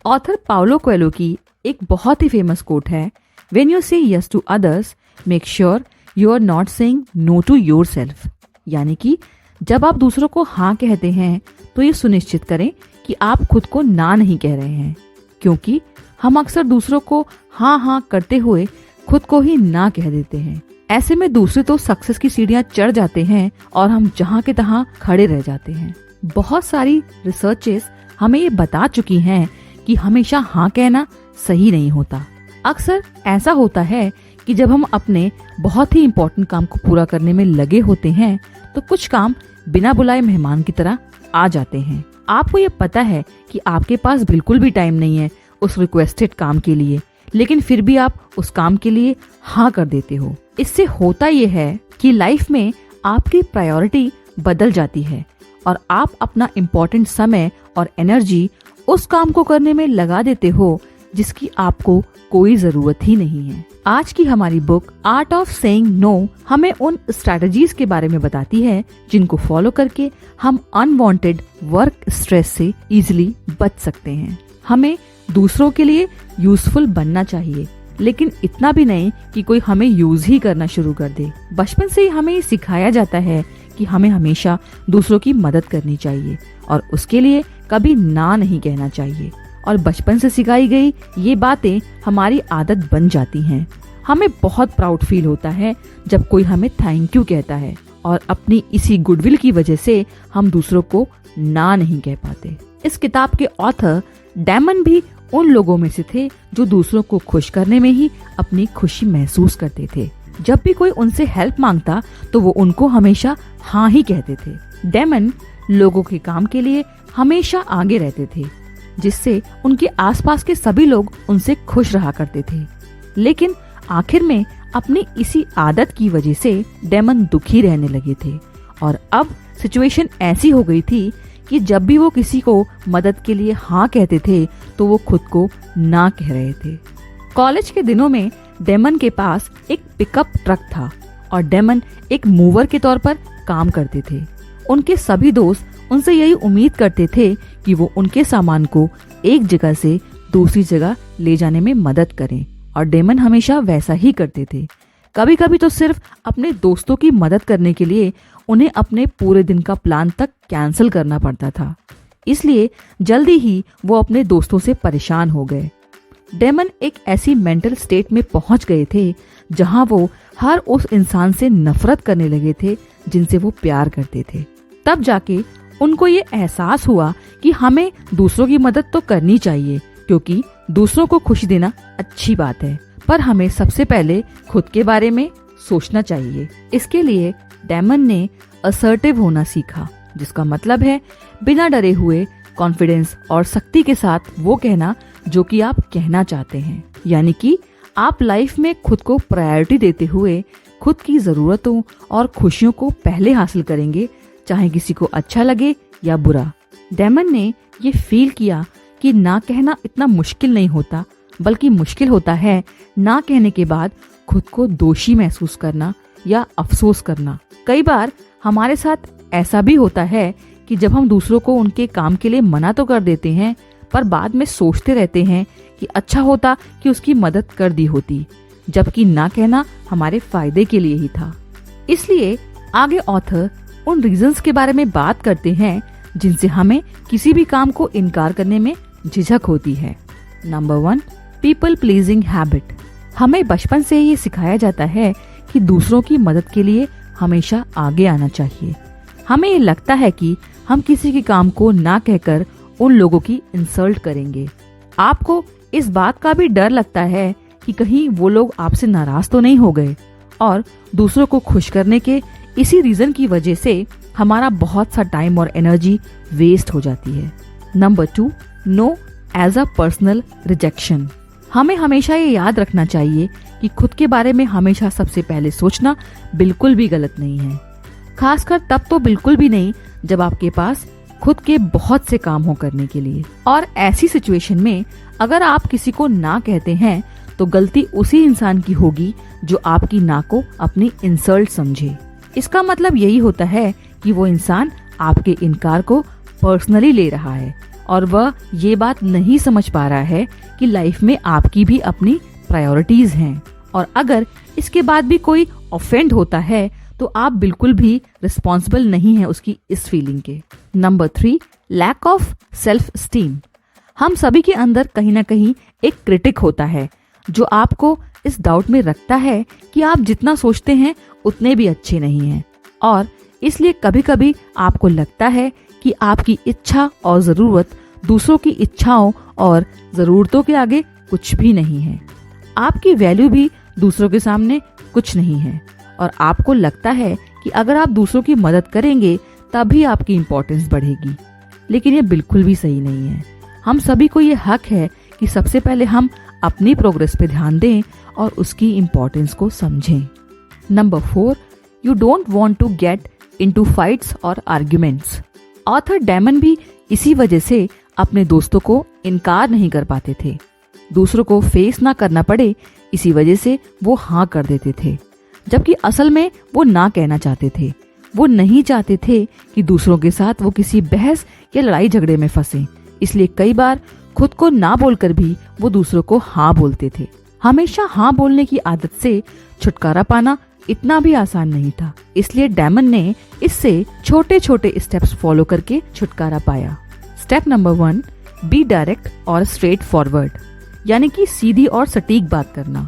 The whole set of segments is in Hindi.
ऑथर पाउलो कोएल्हो की एक बहुत ही फेमस कोट है, when you say yes to others make sure you are not saying no to yourself. यानी कि जब आप दूसरों को हाँ कहते हैं तो ये सुनिश्चित करें कि आप खुद को ना नहीं कह रहे हैं, क्योंकि हम अक्सर दूसरों को हाँ हाँ करते हुए खुद को ही ना कह देते हैं। ऐसे में दूसरे तो सक्सेस की सीढ़ियां चढ़ जाते हैं और हम जहाँ के तहाँ खड़े रह जाते हैं। बहुत सारी रिसर्चेस हमें ये बता चुकी हैं कि हमेशा हाँ कहना सही नहीं होता। अक्सर ऐसा होता है कि जब हम अपने बहुत ही इम्पोर्टेंट काम को पूरा करने में लगे होते हैं तो कुछ काम बिना बुलाए मेहमान की तरह आ जाते हैं। आपको ये पता है कि आपके पास बिल्कुल भी टाइम नहीं है उस रिक्वेस्टेड काम के लिए, लेकिन फिर भी आप उस काम के लिए हाँ कर देते हो। इससे होता ये है कि लाइफ में आपकी प्रायोरिटी बदल जाती है और आप अपना इम्पोर्टेंट समय और एनर्जी उस काम को करने में लगा देते हो जिसकी आपको कोई जरूरत ही नहीं है। आज की हमारी book art of saying no हमें उन स्ट्रेटजीज के बारे में बताती है जिनको फॉलो करके हम अनवांटेड वर्क स्ट्रेस से इजीली बच सकते हैं। हमें दूसरों के लिए यूजफुल बनना चाहिए, लेकिन इतना भी नहीं कि कोई हमें यूज ही करना शुरू कर दे। बचपन से ही हमें ये सिखाया जाता है कि हमें हमेशा दूसरों की मदद करनी चाहिए और उसके लिए कभी ना नहीं कहना चाहिए, और बचपन से सिखाई गई ये बातें हमारी आदत बन जाती हैं। हमें बहुत प्राउड फील होता है जब कोई हमें थैंक यू कहता है, और अपनी इसी गुडविल की वजह से हम दूसरों को ना नहीं कह पाते। इस किताब के ऑथर डेमन भी उन लोगों में से थे जो दूसरों को खुश करने में ही अपनी खुशी महसूस करते थे। जब भी कोई उनसे हेल्प मांगता तो वो उनको हमेशा हाँ ही कहते थे। डेमन लोगों के काम के लिए हमेशा आगे रहते थे, जिससे उनके आसपास के सभी लोग उनसे खुश रहा करते थे। लेकिन आखिर में अपनी इसी आदत की वजह से डेमन दुखी रहने लगे थे, और अब सिचुएशन ऐसी हो गई थी कि जब भी वो किसी को मदद के लिए हाँ कहते थे तो वो खुद को ना कह रहे थे। कॉलेज के दिनों में डेमन के पास एक पिकअप ट्रक था और डेमन एक मूवर के तौर पर काम करते थे। उनके सभी दोस्त उनसे यही उम्मीद करते थे कि वो उनके सामान को एक जगह से दूसरी जगह ले जाने में मदद करें, और डेमन हमेशा वैसा ही करते थे। कभी कभी तो सिर्फ अपने दोस्तों की मदद करने के लिए उन्हें अपने पूरे दिन का प्लान तक कैंसिल करना पड़ता था। इसलिए जल्दी ही वो अपने दोस्तों से परेशान हो गए। डेमन एक ऐसी मेंटल स्टेट में पहुंच गए थे जहां वो हर उस इंसान से नफरत करने लगे थे जिनसे वो प्यार करते थे। तब जाके उनको ये एहसास हुआ कि हमें दूसरों की मदद तो करनी चाहिए, क्योंकि दूसरों को खुशी देना अच्छी बात है, पर हमें सबसे पहले खुद के बारे में सोचना चाहिए। इसके लिए डेमन ने असर्टिव होना सीखा, जिसका मतलब है बिना डरे हुए कॉन्फिडेंस और सख्ती के साथ वो कहना जो कि आप कहना चाहते हैं। यानी कि आप लाइफ में खुद को प्रायोरिटी देते हुए खुद की जरूरतों और खुशियों को पहले हासिल करेंगे, चाहे किसी को अच्छा लगे या बुरा। डेमन ने ये फील किया कि ना कहना इतना मुश्किल नहीं होता, बल्कि मुश्किल होता है ना कहने के बाद खुद को दोषी महसूस करना या अफसोस करना। कई बार हमारे साथ ऐसा भी होता है कि जब हम दूसरों को उनके काम के लिए मना तो कर देते हैं, पर बाद में सोचते रहते हैं कि अच्छा होता कि उसकी मदद कर दी होती, जबकि ना कहना हमारे फायदे के लिए ही था। इसलिए आगे ऑथर उन रीजंस के बारे में बात करते हैं जिनसे हमें किसी भी काम को इनकार करने में झिझक होती है। Number 1, people pleasing habit. हमें बचपन से ये सिखाया जाता है कि दूसरों की मदद के लिए हमेशा आगे आना चाहिए। हमें ये लगता है कि हम किसी के काम को ना कहकर उन लोगों की इंसल्ट करेंगे। आपको इस बात का भी डर लगता है कि कहीं वो लोग आपसे नाराज तो नहीं हो गए, और दूसरों को खुश करने के इसी रीजन की वजह से हमारा बहुत सा टाइम और एनर्जी वेस्ट हो जाती है। Number 2, no as a personal rejection. हमें हमेशा ये याद रखना चाहिए कि खुद के बारे में हमेशा सबसे पहले सोचना बिल्कुल भी गलत नहीं है, खासकर तब तो बिल्कुल भी नहीं जब आपके पास खुद के बहुत से काम हो करने के लिए। और ऐसी सिचुएशन में अगर आप किसी को ना कहते हैं तो गलती उसी इंसान की होगी जो आपकी ना को अपनी इंसल्ट समझे। इसका मतलब यही होता है कि वो इंसान आपके इनकार को पर्सनली ले रहा है और वह ये बात नहीं समझ पा रहा है कि लाइफ में आपकी भी अपनी प्रायोरिटीज हैं। और अगर इसके बाद भी कोई ऑफेंड होता है तो आप बिल्कुल भी रिस्पॉन्सिबल नहीं है उसकी इस फीलिंग के। Number 3, lack of self esteem. हम सभी के अंदर कहीं ना कहीं एक क्रिटिक होता है जो आपको इस डाउट में रखता है कि आप जितना सोचते हैं उतने भी अच्छे नहीं हैं, और इसलिए कभी कभी आपको लगता है कि आपकी इच्छा और ज़रूरत दूसरों की इच्छाओं और ज़रूरतों के आगे कुछ भी नहीं है। आपकी वैल्यू भी दूसरों के सामने कुछ नहीं है, और आपको लगता है कि अगर आप दूसरों की मदद करेंगे तभी आपकी इम्पोर्टेंस बढ़ेगी। लेकिन ये बिल्कुल भी सही नहीं है। हम सभी को ये हक है कि सबसे पहले हम अपनी प्रोग्रेस पे ध्यान दें और उसकी इम्पोर्टेंस को समझें। Number 4, you don't want to get into fights और आर्ग्यूमेंट्स। ऑथर डैमन भी इसी वजह से अपने दोस्तों को इनकार नहीं कर पाते थे। दूसरों को फेस ना करना पड़े इसी वजह से वो हाँ कर देते थे, जबकि असल में वो ना कहना चाहते थे। वो नहीं चाहते थे कि दूसरों के साथ वो किसी बहस या लड़ाई झगड़े में फंसे, इसलिए कई बार खुद को ना बोलकर भी वो दूसरों को हाँ बोलते थे। हमेशा हाँ बोलने की आदत से छुटकारा पाना इतना भी आसान नहीं था, इसलिए डैमन ने इससे छोटे छोटे स्टेप्स फॉलो करके छुटकारा पाया। स्टेप नंबर 1, बी डायरेक्ट और स्ट्रेट फॉरवर्ड, यानी कि सीधी और सटीक बात करना।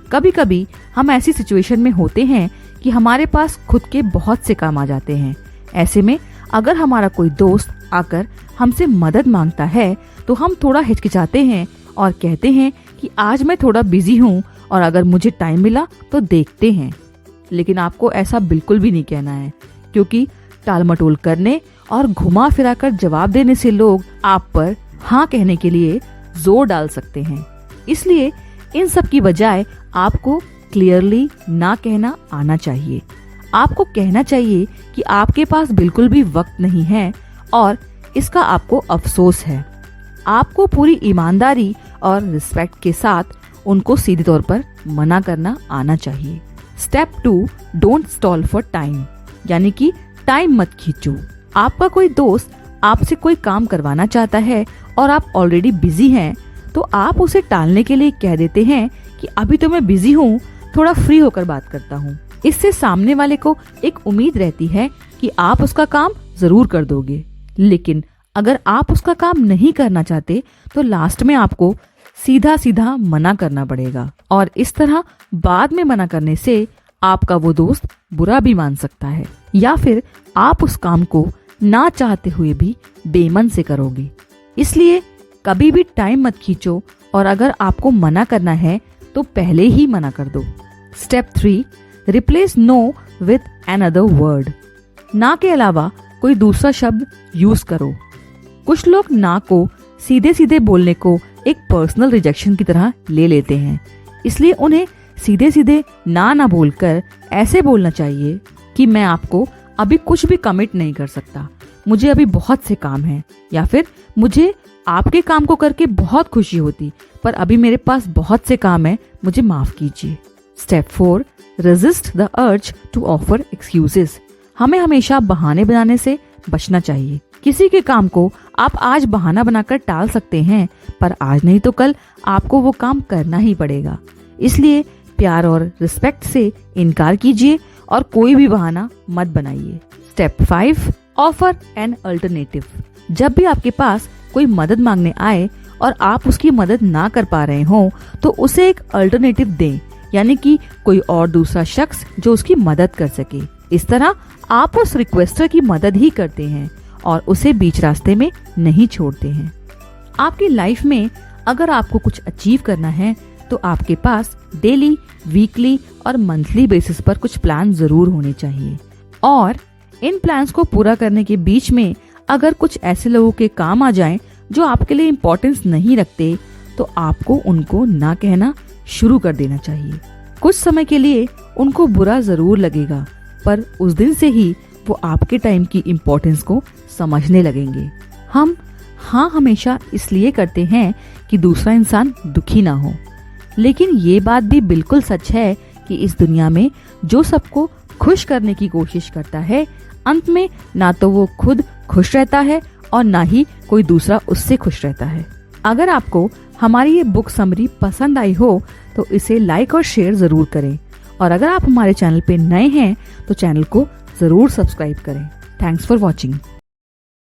कभी कभी हम ऐसी सिचुएशन में होते हैं कि हमारे पास खुद के बहुत से काम आ जाते हैं। ऐसे में अगर हमारा कोई दोस्त आकर हमसे मदद मांगता है तो हम थोड़ा हिचकिचाते हैं और कहते हैं कि आज मैं थोड़ा बिजी हूँ और अगर मुझे टाइम मिला तो देखते हैं। लेकिन आपको ऐसा बिल्कुल भी नहीं कहना है, क्योंकि टालमटोल करने और घुमा फिरा कर जवाब देने से लोग आप पर हाँ कहने के लिए जोर डाल सकते हैं। इसलिए इन सब की बजाय आपको क्लियरली ना कहना आना चाहिए। आपको कहना चाहिए कि आपके पास बिल्कुल भी वक्त नहीं है और इसका आपको अफसोस है। आपको पूरी ईमानदारी और रिस्पेक्ट के साथ उनको सीधे तौर पर मना करना आना चाहिए। Step 2, don't stall for time, यानी कि टाइम मत खींचो। आपका कोई दोस्त आपसे कोई काम करवाना चाहता है और आप ऑलरेडी बिजी हैं, तो आप उसे टालने के लिए कह देते हैं कि अभी तो मैं बिजी हूँ, थोड़ा फ्री होकर बात करता हूँ। इससे सामने वाले को एक उम्मीद रहती है कि आप उसका काम जरूर कर दोगे। लेकिन अगर आप उसका काम नहीं करना चाहते तो लास्ट में आपको सीधा सीधा मना करना पड़ेगा, और इस तरह बाद में मना करने से आपका वो दोस्त बुरा भी मान सकता है, या फिर आप उस काम को ना चाहते हुए भी बेमन से करोगे। इसलिए कभी भी टाइम मत खींचो, और अगर आपको मना करना है तो पहले ही मना कर दो। Step 3, replace know with another word. ना के अलावा कोई दूसरा शब्द यूज करो। कुछ लोग ना को सीधे सीधे बोलने को एक पर्सनल रिजेक्शन की तरह ले लेते हैं, इसलिए उन्हें सीधे सीधे ना बोलकर ऐसे बोलना चाहिए कि मैं आपको अभी कुछ भी कमिट नहीं कर सकता, मुझे अभी बहुत से काम हैं, या फिर मुझे आपके काम को करके बहुत खुशी होती पर अभी मेरे पास बहुत से काम है, मुझे माफ कीजिए। Step 4, resist the urge to offer excuses. हमें हमेशा बहाने बनाने से बचना चाहिए। किसी के काम को आप आज बहाना बनाकर टाल सकते हैं, पर आज नहीं तो कल आपको वो काम करना ही पड़ेगा। इसलिए प्यार और रिस्पेक्ट से इनकार कीजिए और कोई भी बहाना मत बनाइए। Step 5, offer an alternative. जब भी आपके पास कोई मदद मांगने आए और आप उसकी मदद ना कर पा रहे हो तो उसे एक अल्टरनेटिव दें, यानी कि कोई और दूसरा शख्स जो उसकी मदद कर सके। इस तरह आप उस रिक्वेस्टर की मदद ही करते हैं और उसे बीच रास्ते में नहीं छोड़ते हैं। आपकी लाइफ में अगर आपको कुछ अचीव करना है तो आपके पास डेली, वीकली और मंथली बेसिस पर कुछ प्लान जरूर होने चाहिए, और इन प्लान्स को पूरा करने के बीच में अगर कुछ ऐसे लोगों के काम आ जाएं जो आपके लिए इम्पोर्टेंस नहीं रखते तो आपको उनको ना कहना शुरू कर देना चाहिए। कुछ समय के लिए उनको बुरा जरूर लगेगा, पर उस दिन से ही वो आपके टाइम की इम्पोर्टेंस को समझने लगेंगे। हम हाँ हमेशा इसलिए करते हैं कि दूसरा इंसान दुखी ना हो, लेकिन ये बात भी बिल्कुल सच है कि इस दुनिया में जो सबको खुश करने की कोशिश करता है, अंत में ना तो वो खुद खुश रहता है और ना ही कोई दूसरा उससे खुश रहता है। अगर आपको हमारी ये बुक समरी पसंद आई हो तो इसे लाइक और शेयर जरूर करें, और अगर आप हमारे चैनल पे नए हैं तो चैनल को जरूर सब्सक्राइब करें। Thanks for watching.